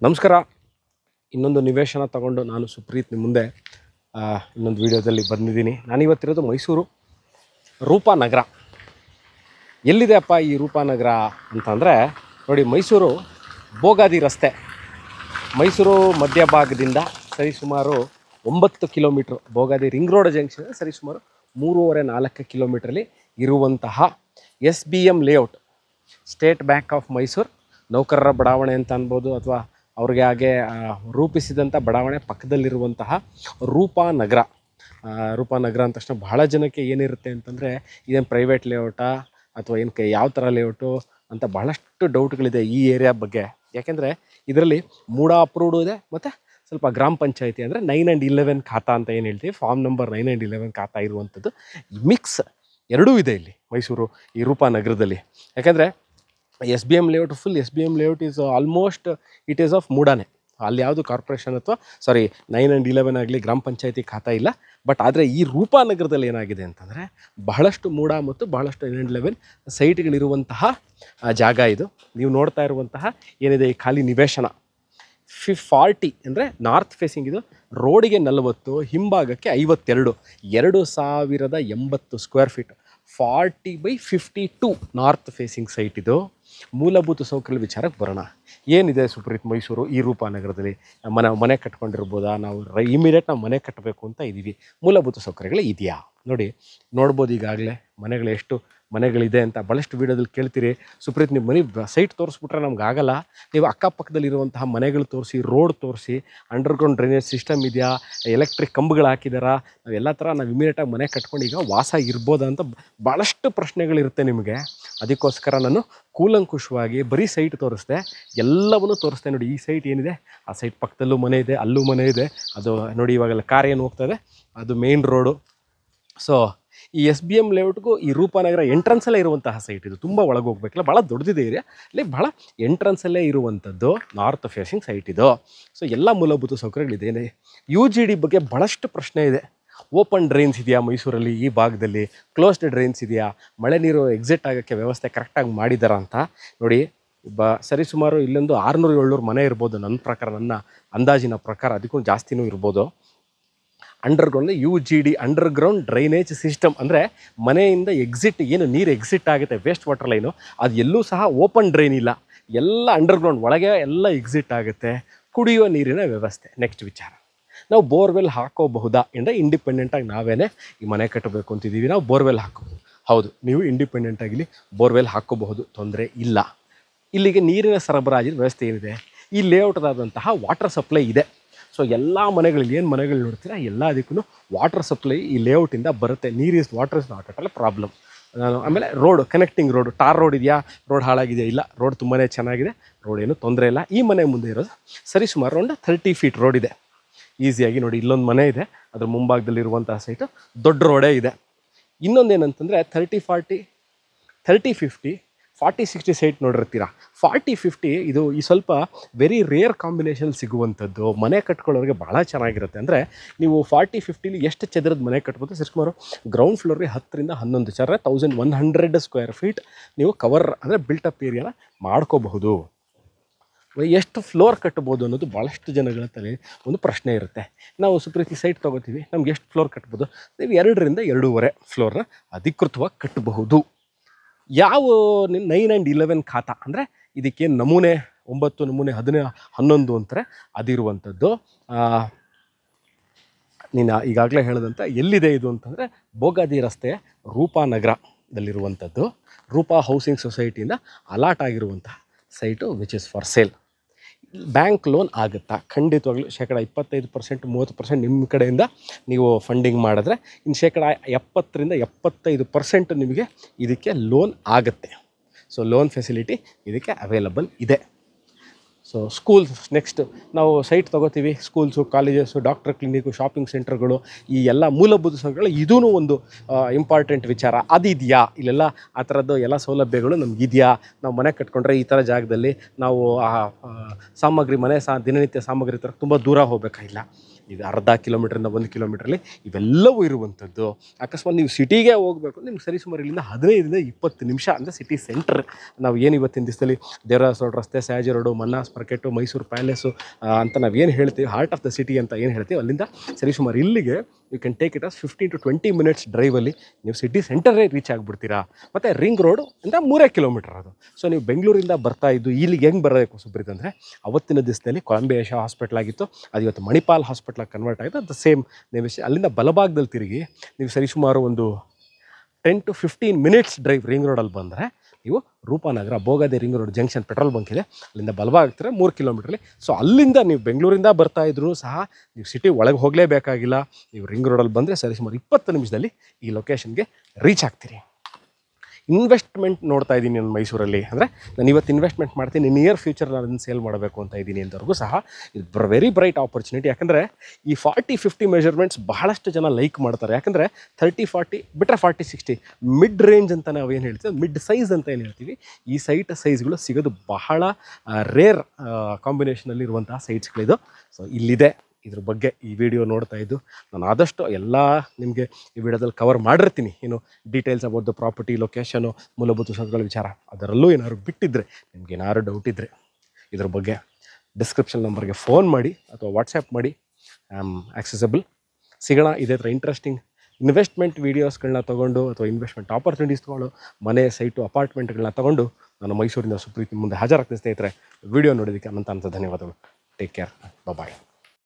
ನಮಸ್ಕಾರ. ಇನ್ನೊಂದು ನಿವೇಶನ ತಗೊಂಡು ನಾನು ಸುಪ್ರೀತ್ ನಿಮ್ಮ ಮುಂದೆ ಇನ್ನೊಂದು ವಿಡಿಯೋದಲ್ಲಿ ಬಂದಿದ್ದೀನಿ. ನಾನಿವತ್ತಿರೋದು ಮೈಸೂರು ರೂಪಾನಗರ. ಎಲ್ಲಿದೆ ಅಪ್ಪ ಈ ರೂಪಾನಗರ ಅಂತಂದರೆ ನೋಡಿ, ಮೈಸೂರು ಬೋಗಾದಿ ರಸ್ತೆ, ಮೈಸೂರು ಮಧ್ಯಭಾಗದಿಂದ ಸರಿಸುಮಾರು 9 kilometre, Bogadi ring road junction ಸರಿಸುಮಾರು 3.5-4 ಕಿಲೋಮೀಟ್ರಲ್ಲಿ ಇರುವಂತಹ SBM layout, state bank of Mysuru ನೌಕರರ ಬಡಾವಣೆ ಅಂತ ಅನ್ಬೋದು, ಅಥವಾ ಅವ್ರಿಗೆ ಹಾಗೆ ರೂಪಿಸಿದಂಥ ಬಡಾವಣೆ ಪಕ್ಕದಲ್ಲಿರುವಂತಹ ರೂಪಾನಗರ. ರೂಪಾನಗರ ಅಂದ ತಕ್ಷಣ ಬಹಳ ಜನಕ್ಕೆ ಏನಿರುತ್ತೆ ಅಂತಂದರೆ ಇದೇನು ಪ್ರೈವೇಟ್ ಲೇಔಟಾ ಅಥವಾ ಏನು ಯಾವ ಥರ ಲೇಔಟು ಅಂತ ಬಹಳಷ್ಟು ಡೌಟ್ಗಳಿದೆ ಈ ಏರಿಯಾ ಬಗ್ಗೆ. ಯಾಕೆಂದರೆ ಇದರಲ್ಲಿ ಮೂಡ ಅಪ್ರೂವ್ಡು ಇದೆ, ಮತ್ತು ಸ್ವಲ್ಪ ಗ್ರಾಮ ಪಂಚಾಯಿತಿ ಅಂದರೆ 9 and 11 ಖಾತಾ ಅಂತ ಏನು ಹೇಳ್ತೀವಿ, ಫಾರ್ಮ್ ನಂಬರ್ 9 and 11 ಖಾತಾ ಇರುವಂಥದ್ದು ಮಿಕ್ಸ್ ಎರಡೂ ಇದೆ ಇಲ್ಲಿ ಮೈಸೂರು ಈ ರೂಪಾನಗರದಲ್ಲಿ. ಯಾಕೆಂದರೆ SBM layout, full SBM layout is almost it is of ಮೂಡಾನೆ. ಅಲ್ಲಿ ಯಾವುದು ಕಾರ್ಪೊರೇಷನ್ ಅಥವಾ 9 and 11 ಆಗಲಿ ಗ್ರಾಮ ಪಂಚಾಯಿತಿ ಖಾತಾ ಇಲ್ಲ. ಬಟ್ ಆದರೆ ಈ ರೂಪಾನಗರದಲ್ಲಿ ಏನಾಗಿದೆ ಅಂತಂದರೆ ಬಹಳಷ್ಟು ಮೂಡ ಮತ್ತು ಬಹಳಷ್ಟು 9 and 11 ಸೈಟ್ಗಳಿರುವಂತಹ ಜಾಗ ಇದು. ನೀವು ನೋಡ್ತಾ ಇರುವಂತಹ ಏನಿದೆ ಈ ಖಾಲಿ ನಿವೇಶನ 40 ಅಂದರೆ ನಾರ್ತ್ ಫೇಸಿಂಗ್, ಇದು ರೋಡಿಗೆ 40, ಹಿಂಭಾಗಕ್ಕೆ 52, 2080 square feet, 40/52 north facing site ಇದು. ಮೂಲಭೂತ ಸೌಕರ್ಯದ ವಿಚಾರಕ್ಕೆ ಬರೋಣ. ಏನಿದೆ ಸುಪ್ರೀತ್ ಮೈಸೂರು ಈ ರೂಪಾನಗರದಲ್ಲಿ? ಮನೆ ಕಟ್ಕೊಂಡಿರ್ಬೋದಾ? ನಾವು ಇಮಿಡಿಯೇಟ್ ನಾವು ಮನೆ ಕಟ್ಟಬೇಕು ಅಂತ ಇದ್ದೀವಿ, ಮೂಲಭೂತ ಸೌಕರ್ಯಗಳು ಇದೆಯಾ? ನೋಡ್ಬೋದು ಈಗಾಗಲೇ ಮನೆಗಳು, ಎಷ್ಟು ಮನೆಗಳಿದೆ ಅಂತ ಭಾಳಷ್ಟು ವೀಡಿಯೋದಲ್ಲಿ ಕೇಳ್ತೀರಿ. ಸುಪ್ರೀತ್ ನಿಮ್ಮ ಮನೆ ಸೈಟ್ ತೋರಿಸ್ಬಿಟ್ರೆ ನಮ್ಗೆ ಆಗಲ್ಲ, ನೀವು ಅಕ್ಕಪಕ್ಕದಲ್ಲಿರುವಂತಹ ಮನೆಗಳು ತೋರಿಸಿ, ರೋಡ್ ತೋರಿಸಿ, ಅಂಡರ್ಗ್ರೌಂಡ್ ಡ್ರೈನೇಜ್ ಸಿಸ್ಟಮ್ ಇದೆಯಾ, ಎಲೆಕ್ಟ್ರಿಕ್ ಕಂಬಗಳು ಹಾಕಿದಾರಾ, ನಾವೆಲ್ಲ ಥರ ನಾವು ಇಮಿಡಿಯೇಟಾಗಿ ಮನೆ ಕಟ್ಕೊಂಡು ಈಗ ವಾಸ ಇರ್ಬೋದಾ ಅಂತ ಭಾಳಷ್ಟು ಪ್ರಶ್ನೆಗಳಿರುತ್ತೆ ನಿಮಗೆ. ಅದಕ್ಕೋಸ್ಕರ ನಾನು ಕೂಲಂಕುಷವಾಗಿ ಬರೀ ಸೈಟ್ ತೋರಿಸ್ದೆ, ಎಲ್ಲವನ್ನೂ ತೋರಿಸ್ದೆ. ನೋಡಿ ಈ ಸೈಟ್ ಏನಿದೆ, ಆ ಸೈಟ್ ಪಕ್ಕದಲ್ಲೂ ಮನೆ ಇದೆ, ಅಲ್ಲೂ ಮನೆ ಇದೆ. ಅದು ನೋಡಿ ಇವಾಗೆಲ್ಲ ಕಾರ್ ಏನು ಹೋಗ್ತದೆ ಅದು ಮೇನ್ ರೋಡು. ಸೊ ಈ SBM ಲೇಔಟ್ಗೂ ಈ ರೂಪಾನಗರ ಎಂಟ್ರೆನ್ಸಲ್ಲೇ ಇರುವಂತಹ ಸೈಟ್ ಇದು. ತುಂಬ ಒಳಗೆ ಹೋಗ್ಬೇಕಿಲ್ಲ, ಭಾಳ ದೊಡ್ಡದಿದೆ ಏರಿಯಾ, ಅಲ್ಲಿ ಭಾಳ ಎಂಟ್ರೆನ್ಸಲ್ಲೇ ಇರುವಂಥದ್ದು ನಾರ್ತ್ ಫೇಸಿಂಗ್ ಸೈಟ್ ಇದು. ಸೊ ಎಲ್ಲ ಮೂಲಭೂತ ಸೌಕರ್ಯಗಳಿದೆ. UGD ಬಗ್ಗೆ ಭಾಳಷ್ಟು ಪ್ರಶ್ನೆ ಇದೆ. ಓಪನ್ ಡ್ರೈನ್ಸ್ ಇದೆಯಾ ಮೈಸೂರಲ್ಲಿ ಈ ಭಾಗದಲ್ಲಿ, ಕ್ಲೋಸ್ಡ್ ಡ್ರೈನ್ಸ್ ಇದೆಯಾ, ಮಳೆ ನೀರು ಎಕ್ಸಿಟ್ ಆಗೋಕ್ಕೆ ವ್ಯವಸ್ಥೆ ಕರೆಕ್ಟಾಗಿ ಮಾಡಿದಾರ ಅಂತ ನೋಡಿ. ಸರಿಸುಮಾರು ಇಲ್ಲೊಂದು 600-700 ಮನೆ ಇರ್ಬೋದು ನನ್ನ ಪ್ರಕಾರ, ನನ್ನ ಅಂದಾಜಿನ ಪ್ರಕಾರ, ಅದಕ್ಕೂ ಜಾಸ್ತಿನೂ ಇರ್ಬೋದು. Underground UGD underground drainage system ಅಂದರೆ ಮನೆಯಿಂದ ಎಕ್ಸಿಟ್, ಏನು ನೀರು ಎಕ್ಸಿಟ್ ಆಗುತ್ತೆ ವೇಸ್ಟ್ ವಾಟರ್ ಲೈನು, ಅದು ಎಲ್ಲೂ ಸಹ ಓಪನ್ ಡ್ರೈನ್ ಇಲ್ಲ, ಎಲ್ಲ ಅಂಡರ್ಗ್ರೌಂಡ್ ಒಳಗೆ ಎಲ್ಲ ಎಕ್ಸಿಟ್ ಆಗುತ್ತೆ. ಕುಡಿಯುವ ನೀರಿನ ವ್ಯವಸ್ಥೆ ನೆಕ್ಸ್ಟ್ ವಿಚಾರ. ನಾವು ಬೋರ್ವೆಲ್ ಹಾಕೋಬಹುದಾ ಅಂದರೆ ಇಂಡಿಪೆಂಡೆಂಟಾಗಿ ನಾವೇ ಈ ಮನೆ ಕಟ್ಟಬೇಕು ಅಂತಿದ್ದೀವಿ, ನಾವು ಬೋರ್ವೆಲ್ ಹಾಕೋಬಹುದು. ಹೌದು, ನೀವು ಇಂಡಿಪೆಂಡೆಂಟಾಗಿ ಬೋರ್ವೆಲ್ ಹಾಕೋಬಹುದು, ತೊಂದರೆ ಇಲ್ಲ. ಇಲ್ಲಿಗೆ ನೀರಿನ ಸರಬರಾಜಿನ ವ್ಯವಸ್ಥೆ ಏನಿದೆ, ಈ ಲೇಔಟ್ದಾದಂತಹ ವಾಟರ್ ಸಪ್ಲೈ ಇದೆ. ಸೊ ಎಲ್ಲ ಮನೆಗಳಲ್ಲಿ ಏನು ಮನೆಗಳು ನೋಡ್ತೀರಾ ಎಲ್ಲ ಅದಕ್ಕೂ ವಾಟರ್ ಸಪ್ಲೈ ಈ ಲೇಔಟಿಂದ ಬರುತ್ತೆ. ನೀರು is water is not at all problem. ಆಮೇಲೆ road, connecting road, tar road ಇದೆಯಾ, ರೋಡ್ ಹಾಳಾಗಿದೆಯಾ? ಇಲ್ಲ, ರೋಡ್ ತುಂಬಾ ಚೆನ್ನಾಗಿದೆ, ರೋಡ್ ಏನು ತೊಂದರೆ ಇಲ್ಲ. ಈ ಮನೆ ಮುಂದೆ ಇರೋದು ಸರಿಸುಮಾರು ಒಂದು 30 ಫೀಟ್ ರೋಡ್ ಇದೆ ಈಸಿಯಾಗಿ. ನೋಡಿ ಇಲ್ಲೊಂದು ಮನೆ ಇದೆ, ಅದ್ರ ಮುಂಭಾಗದಲ್ಲಿರುವಂತಹ ಸೈಟು ದೊಡ್ಡ ರೋಡೇ ಇದೆ. ಇನ್ನೊಂದೇನಂತಂದರೆ 30-40, 30-50, 40-60 ಸೈಟ್ ನೋಡಿರ್ತೀರ. 40-50 ಇದು ಈ ಸ್ವಲ್ಪ ವೆರಿ ರೇರ್ ಕಾಂಬಿನೇಷನ್ ಸಿಗುವಂಥದ್ದು. ಮನೆ ಕಟ್ಕೊಳ್ಳೋರಿಗೆ ಭಾಳ ಚೆನ್ನಾಗಿರುತ್ತೆ. ಅಂದರೆ ನೀವು 40-50ಲಿ ಎಷ್ಟು ಚದರದ ಮನೆ ಕಟ್ಬೋದು? ಸುಮಾರು ಗ್ರೌಂಡ್ ಫ್ಲೋರ್ಗೆ 10-11 ಚದರ 1100 ಸ್ಕ್ವೇರ್ ಫೀಟ್ ನೀವು ಕವರ್ ಅಂದರೆ ಬಿಲ್ಟಪ್ ಏರಿಯಾನ ಮಾಡ್ಕೋಬಹುದು. ಎಷ್ಟು ಫ್ಲೋರ್ ಕಟ್ಬೋದು ಅನ್ನೋದು ಭಾಳಷ್ಟು ಜನಗಳ ತಲೆ ಒಂದು ಪ್ರಶ್ನೆ ಇರುತ್ತೆ. ನಾವು ಸುಪ್ರೀತಿ ಸೈಟ್ ತೊಗೋತೀವಿ, ನಮ್ಗೆ ಎಷ್ಟು ಫ್ಲೋರ್ ಕಟ್ಬೋದು? ನೀವು 2-2.5 ಫ್ಲೋರ್ನ ಅಧಿಕೃತವಾಗಿ ಕಟ್ಟಬಹುದು. ಯಾವ 9 and 11 ಖಾತಾ ಅಂದರೆ ಇದಕ್ಕೇನು ನಮೂನೆ 9, ನಮೂನೆ 11 ಅಂತಾರೆ ಅದಿರುವಂಥದ್ದು. ನೀನು ಈಗಾಗಲೇ ಹೇಳಿದಂಥ ಎಲ್ಲಿದೆ ಇದು ಅಂತಂದರೆ ಬೋಗಾದಿ ರಸ್ತೆಯ ರೂಪಾನಗರದಲ್ಲಿರುವಂಥದ್ದು. ರೂಪಾ ಹೌಸಿಂಗ್ ಸೊಸೈಟಿಯಿಂದ ಅಲಾಟ್ ಆಗಿರುವಂತಹ site which is for sale. Bank loan ಆಗುತ್ತಾ? ಖಂಡಿತವಾಗ್ಲೂ 25%, 30% ನಿಮ್ಮ ಕಡೆಯಿಂದ ನೀವು ಫಂಡಿಂಗ್ ಮಾಡಿದ್ರೆ ಇನ್ನು 70-75% ನಿಮಗೆ ಇದಕ್ಕೆ ಲೋನ್ ಆಗುತ್ತೆ. ಸೊ ಲೋನ್ ಫೆಸಿಲಿಟಿ ಇದಕ್ಕೆ ಅವೈಲಬಲ್ ಇದೆ. ಸೊ ಸ್ಕೂಲ್ಸ್ ನೆಕ್ಸ್ಟ್ ನಾವು ಸೈಟ್ ತೊಗೋತೀವಿ, schools, colleges, doctor clinic, shopping ಸೆಂಟರ್ಗಳು, ಈ ಎಲ್ಲ ಮೂಲಭೂತ ಸೌಕರ್ಯಗಳು ಇದೂ ಒಂದು ಇಂಪಾರ್ಟೆಂಟ್ ವಿಚಾರ. ಅದಿದೆಯಾ ಇಲ್ಲೆಲ್ಲ? ಆ ಥರದ್ದು ಎಲ್ಲ ಸೌಲಭ್ಯಗಳು ನಮಗಿದೆಯಾ? ನಾವು ಮನೆ ಕಟ್ಕೊಂಡ್ರೆ ಈ ಥರ ಜಾಗದಲ್ಲಿ ನಾವು ಸಾಮಗ್ರಿ, ದಿನನಿತ್ಯ ಸಾಮಗ್ರಿ ಥರ ತುಂಬ ದೂರ ಹೋಗಬೇಕಾಗಿಲ್ಲ. ಇದು ಅರ್ಧ ಕಿಲೋಮೀಟ್ರಿಂದ 1 ಕಿಲೋಮೀಟ್ರಲ್ಲಿ ಇವೆಲ್ಲವೂ ಇರುವಂಥದ್ದು. ಅಕಸ್ಮಾತ್ ನೀವು ಸಿಟಿಗೆ ಹೋಗಬೇಕು, ನಿಮ್ಗೆ ಸರಿಸುಮಾರು ಇಲ್ಲಿಂದ 15-20 ನಿಮಿಷ ಅಂದರೆ ಸಿಟಿ ಸೆಂಟರ್. ನಾವು ಏನು ಇವತ್ತಿನ ದಿವಸದಲ್ಲಿ ದೇವರಾಜ ರೋಡ್ ರಸ್ತೆ, Sayaji road, Mannas market, Mysuru palace ಅಂತ ನಾವೇನು ಹೇಳ್ತೀವಿ, ಹಾರ್ಟ್ ಆಫ್ ದ ಸಿಟಿ ಅಂತ ಏನು ಹೇಳ್ತೀವಿ, ಅಲ್ಲಿಂದ ಸರಿಸುಮಾರು ಇಲ್ಲಿಗೆ you can take it as 15 to 20 minutes ಡ್ರೈವಲ್ಲಿ ನೀವು ಸಿಟಿ ಸೆಂಟರೇ ರೀಚ್ ಆಗಿಬಿಡ್ತೀರಾ. ಮತ್ತು ರಿಂಗ್ ರೋಡು ಅಂತ 3 ಕಿಲೋಮೀಟರ್ ಅದು. ಸೊ ನೀವು ಬೆಂಗಳೂರಿಂದ ಬರ್ತಾ ಇದ್ದು ಇಲ್ಲಿಗೆ ಹೆಂಗೆ ಬರಬೇಕು ಸುಪ್ರೀತ್ ಅಂದರೆ, ಅವತ್ತಿನ ದಿವಸದಲ್ಲಿ ಕೊಲಂಬಿಯಾ ಏಷ್ಯಾ ಹಾಸ್ಪಿಟ್ಲ್ ಆಗಿತ್ತು, ಅದು ಇವತ್ತು ಮಣಿಪಾಲ್ ಹಾಸ್ಪಿಟ್ಲಾಗಿ ಕನ್ವರ್ಟ್ ಆಗಿದೆ. ಅದು ಸೇಮ್ ನೇಮಿಸಿ ಅಲ್ಲಿಂದ ಬಲಭಾಗದಲ್ಲಿ ತಿರುಗಿ ನೀವು ಸರಿಸುಮಾರು ಒಂದು 10 to 15 ಮಿನಿಟ್ಸ್ ಡ್ರೈವ್ ರಿಂಗ್ ರೋಡಲ್ಲಿ ಬಂದರೆ ನೀವು ರೂಪಾನಗರ ಬೋಗದೆ ring road junction petrol bunk ಇದೆ, ಅಲ್ಲಿಂದ ಬಲಭಾಗ ಆಗ್ತಾರೆ 3 ಕಿಲೋಮೀಟ್ರಲ್ಲಿ. ಸೊ ಅಲ್ಲಿಂದ ನೀವು ಬೆಂಗಳೂರಿಂದ ಬರ್ತಾ ಇದ್ರೂ ಸಹ ನೀವು ಸಿಟಿ ಒಳಗೆ ಹೋಗಲೇಬೇಕಾಗಿಲ್ಲ. ನೀವು ರಿಂಗ್ ರೋಡಲ್ಲಿ ಬಂದರೆ ಸರಿಸುಮಾರು 20 ನಿಮಿಷದಲ್ಲಿ ಈ ಲೊಕೇಶನ್ಗೆ ರೀಚ್ ಆಗ್ತೀರಿ. ಇನ್ವೆಸ್ಟ್ಮೆಂಟ್ ನೋಡ್ತಾ ಇದ್ದೀನಿ ನಾನು ಮೈಸೂರಲ್ಲಿ, ಅಂದರೆ ನಾನು ಇವತ್ತು ಇನ್ವೆಸ್ಟ್ಮೆಂಟ್ ಮಾಡ್ತೀನಿ, ನಿಯರ್ ಫ್ಯೂಚರ್ ನಾನು ಅದನ್ನು ಸೇಲ್ ಮಾಡಬೇಕು ಅಂತ ಇದ್ದೀನಿ ಅಂತವ್ರಿಗೂ ಸಹ ಇದು ವೆರಿ ಬ್ರೈಟ್ ಆಪರ್ಚುನಿಟಿ. ಯಾಕಂದರೆ ಈ 40-50 ಮೆಜರ್ಮೆಂಟ್ಸ್ ಬಹಳಷ್ಟು ಜನ ಲೈಕ್ ಮಾಡ್ತಾರೆ. ಯಾಕಂದರೆ 30-40 ಬಿಟ್ಟರೆ 40-60 ಮಿಡ್ ರೇಂಜ್ ಅಂತ ನಾವು ಏನು ಹೇಳ್ತೀವಿ, ಮಿಡ್ ಸೈಜ್ ಅಂತ ಏನು ಹೇಳ್ತೀವಿ, ಈ ಸೈಜ್ಗಳು ಸಿಗೋದು ಬಹಳ ರೇರ್ ಕಾಂಬಿನೇಷನಲ್ಲಿ ಇರುವಂತಹ ಸೈಟ್ಸ್ಗಳಿದು. ಸೊ ಇಲ್ಲಿದೆ. ಇದ್ರ ಬಗ್ಗೆ ಈ ವಿಡಿಯೋ ನೋಡ್ತಾ ಇದ್ದು ನಾನು ಆದಷ್ಟು ಎಲ್ಲ ನಿಮಗೆ ಈ ವಿಡಿಯೋದಲ್ಲಿ ಕವರ್ ಮಾಡಿರ್ತೀನಿ. ಏನು details about the property, location, ಮೂಲಭೂತ ಸೌಕರ್ಯಗಳ ವಿಚಾರ, ಅದರಲ್ಲೂ ಏನಾದ್ರು ಬಿಟ್ಟಿದ್ದರೆ, ನಿಮ್ಗೆ ಏನಾದ್ರು ಡೌಟ್ ಇದ್ದರೆ ಇದ್ರ ಬಗ್ಗೆ ಡಿಸ್ಕ್ರಿಪ್ಷನ್ ನಂಬರ್ಗೆ ಫೋನ್ ಮಾಡಿ ಅಥವಾ ವಾಟ್ಸ್ಯಾಪ್ ಮಾಡಿ. I am accessible. ಸಿಗೋಣ ಇದೇ ಥರ ಇಂಟ್ರೆಸ್ಟಿಂಗ್ ಇನ್ವೆಸ್ಟ್ಮೆಂಟ್ ವೀಡಿಯೋಸ್ಗಳನ್ನ ತೊಗೊಂಡು ಅಥವಾ ಇನ್ವೆಸ್ಟ್ಮೆಂಟ್ ಆಪರ್ಚುನಿಟೀಸ್ ತೊಗೊಂಡು ಮನೆ, ಸೈಟು, ಅಪಾರ್ಟ್ಮೆಂಟ್ಗಳನ್ನ ತೊಗೊಂಡು ನಾನು ಮೈಸೂರಿನ ಸುಪ್ರೀತ್ ಮುಂದೆ ಹಾಜರಾಗ್ತೀನಿ. ಸ್ನೇಹಿತರೆ, ವಿಡಿಯೋ ನೋಡೋದಕ್ಕೆ ಅನಂತ ಧನ್ಯವಾದಗಳು. Take care. ಬಾಯ್.